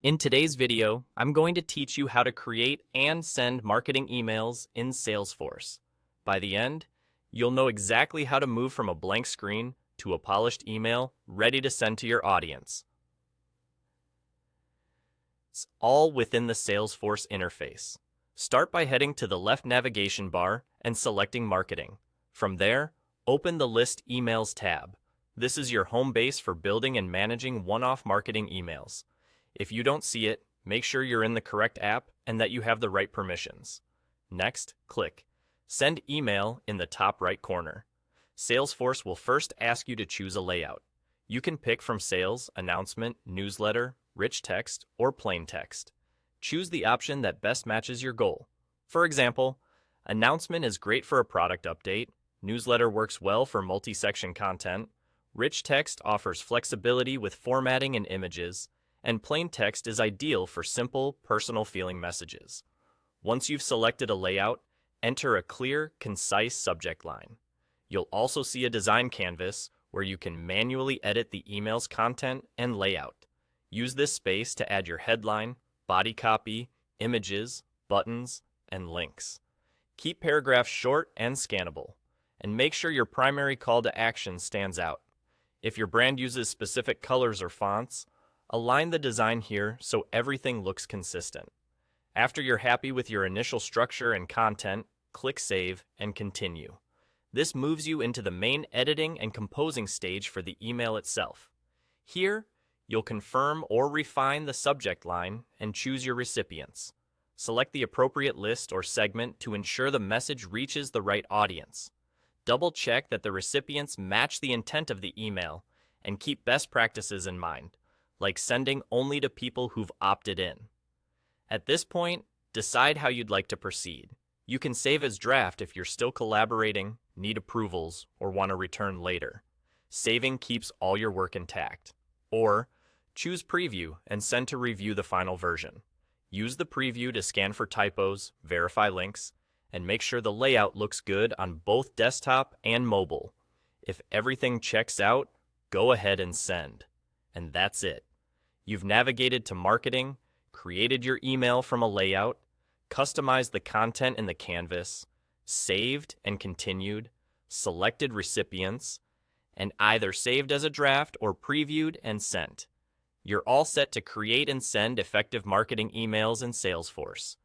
In today's video, I'm going to teach you how to create and send marketing emails in Salesforce. By the end, you'll know exactly how to move from a blank screen to a polished email ready to send to your audience. It's all within the Salesforce interface. Start by heading to the left navigation bar and selecting Marketing. From there, open the List Emails tab. This is your home base for building and managing one-off marketing emails. If you don't see it, make sure you're in the correct app and that you have the right permissions. Next, click Send Email in the top right corner. Salesforce will first ask you to choose a layout. You can pick from Sales, Announcement, Newsletter, Rich Text, or Plain Text. Choose the option that best matches your goal. For example, Announcement is great for a product update, Newsletter works well for multi-section content, Rich Text offers flexibility with formatting and images, and Plain Text is ideal for simple, personal-feeling messages. Once you've selected a layout, enter a clear, concise subject line. You'll also see a design canvas where you can manually edit the email's content and layout. Use this space to add your headline, body copy, images, buttons, and links. Keep paragraphs short and scannable, and make sure your primary call to action stands out. If your brand uses specific colors or fonts, align the design here so everything looks consistent. After you're happy with your initial structure and content, click Save and Continue. This moves you into the main editing and composing stage for the email itself. Here, you'll confirm or refine the subject line and choose your recipients. Select the appropriate list or segment to ensure the message reaches the right audience. Double-check that the recipients match the intent of the email and keep best practices in mind, like sending only to people who've opted in. At this point, decide how you'd like to proceed. You can save as draft if you're still collaborating, need approvals, or want to return later. Saving keeps all your work intact. Or, choose Preview and send to review the final version. Use the preview to scan for typos, verify links, and make sure the layout looks good on both desktop and mobile. If everything checks out, go ahead and send. And that's it. You've navigated to marketing, created your email from a layout, customized the content in the canvas, saved and continued, selected recipients, and either saved as a draft or previewed and sent. You're all set to create and send effective marketing emails in Salesforce.